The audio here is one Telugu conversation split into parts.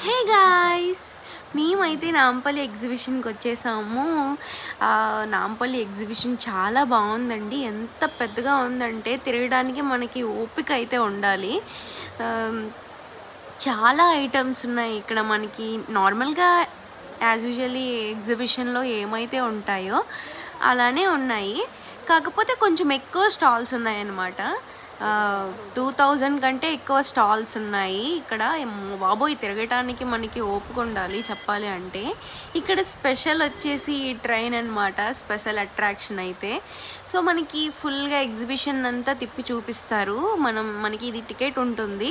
హే గాయ్స్, మేమైతే నాంపల్లి ఎగ్జిబిషన్కి వచ్చేసాము. నాంపల్లి ఎగ్జిబిషన్ చాలా బాగుందండి. ఎంత పెద్దగా ఉందంటే తిరగడానికి మనకి ఓపిక అయితే ఉండాలి. చాలా ఐటమ్స్ ఉన్నాయి ఇక్కడ మనకి. నార్మల్గా యాజ్ యూజువల్లీ ఎగ్జిబిషన్లో ఏమైతే ఉంటాయో అలానే ఉన్నాయి, కాకపోతే కొంచెం ఎక్కువ స్టాల్స్ ఉన్నాయన్నమాట. 2000 కంటే ఎక్కువ స్టాల్స్ ఉన్నాయి ఇక్కడ. బాబోయ్, తిరగటానికి మనకి ఓపిక ఉండాలి చెప్పాలి అంటే. ఇక్కడ స్పెషల్ వచ్చేసి ట్రైన్ అనమాట, స్పెషల్ అట్రాక్షన్ అయితే. సో మనకి ఫుల్గా ఎగ్జిబిషన్ అంతా తిప్పి చూపిస్తారు. మనకి ఇది టికెట్ ఉంటుంది,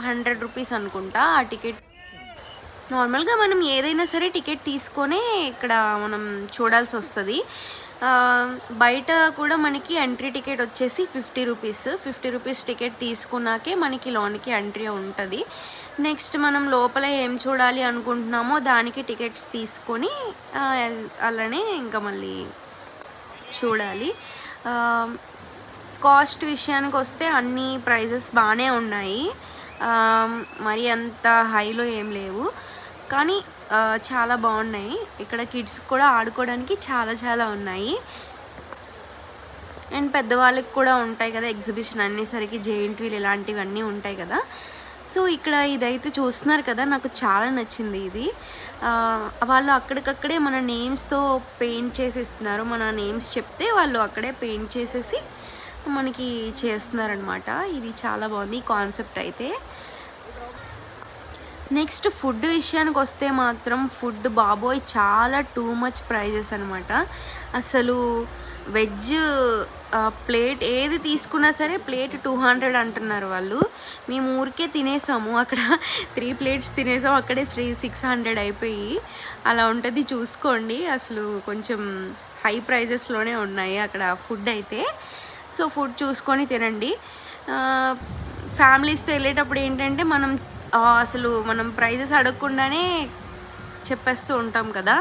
100 రూపీస్ అనుకుంటా ఆ టికెట్. నార్మల్గా మనం ఏదైనా సరే టికెట్ తీసుకొనే ఇక్కడ మనం చూడాల్సి వస్తుంది. బయట కూడా మనకి ఎంట్రీ టికెట్ వచ్చేసి 50 రూపీస్ టికెట్ తీసుకున్నాకే మనకి లోనికి ఎంట్రీ ఉంటుంది. నెక్స్ట్ మనం లోపల ఏం చూడాలి అనుకుంటున్నామో దానికి టికెట్స్ తీసుకొని అలానే ఇంకా మళ్ళీ చూడాలి. కాస్ట్ విషయానికి వస్తే అన్ని ప్రైజెస్ బాగానే ఉన్నాయి, మరి అంత హైలో ఏం లేవు, కానీ చాలా బాగున్నాయి. ఇక్కడ కిడ్స్ కూడా ఆడుకోవడానికి చాలా ఉన్నాయి. అండ్ పెద్దవాళ్ళకి కూడా ఉంటాయి కదా ఎగ్జిబిషన్ అనేసరికి, జెయింట్ వీల్ ఇలాంటివన్నీ ఉంటాయి కదా. సో ఇక్కడ ఇదైతే చూస్తున్నారు కదా, నాకు చాలా నచ్చింది ఇది. వాళ్ళు అక్కడికక్కడే మన నేమ్స్తో పెయింట్ చేసి ఇస్తున్నారు. మన నేమ్స్ చెప్తే వాళ్ళు అక్కడే పెయింట్ చేసేసి మనకి చేస్తున్నారనమాట. ఇది చాలా బాగుంది కాన్సెప్ట్ అయితే. నెక్స్ట్ ఫుడ్ విషయానికి వస్తే మాత్రం ఫుడ్ బాబోయ్ చాలా టూ మచ్ ప్రైజెస్ అనమాట. అసలు వెజ్ ప్లేట్ ఏది తీసుకున్నా సరే ప్లేట్ 200 అంటున్నారు వాళ్ళు. మేము ఊరికే తినేసాము, అక్కడ 3 ప్లేట్స్ తినేసాము, అక్కడే 600 అయిపోయి. అలా ఉంటుంది చూసుకోండి. అసలు కొంచెం హై ప్రైజెస్లోనే ఉన్నాయి అక్కడ ఫుడ్ అయితే. సో ఫుడ్ చూసుకొని తినండి. ఫ్యామిలీస్తో వెళ్ళేటప్పుడు ఏంటంటే అసలు మనం ప్రైజెస్ అడగకుండానే చెప్పేస్తూ ఉంటాం కదా.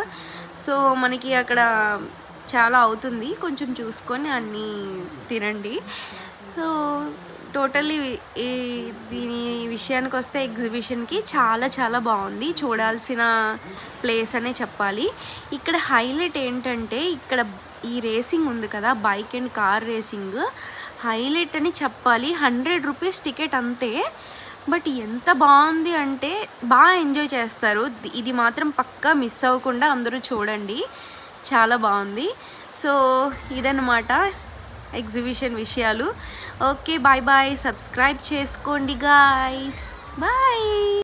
సో మనకి అక్కడ చాలా అవుతుంది, కొంచెం చూసుకొని అన్నీ తినండి. సో టోటల్లీ దీని విషయానికి వస్తే ఎగ్జిబిషన్కి చాలా బాగుంది, చూడాల్సిన ప్లేస్ అనే చెప్పాలి. ఇక్కడ హైలైట్ ఏంటంటే ఇక్కడ ఈ రేసింగ్ ఉంది కదా, bike and car racing highlight అని చెప్పాలి. 100 రూపీస్ టికెట్ అంతే, బట్ ఎంత బాగుంది అంటే బాగా ఎంజాయ్ చేస్తారు. ఇది మాత్రం పక్కా మిస్ అవ్వకుండా అందరూ చూడండి, చాలా బాగుంది. సో ఇదన్నమాట ఎగ్జిబిషన్ విషయాలు. Okay, bye. సబ్స్క్రైబ్ చేసుకోండి గాయ్స్, బాయ్.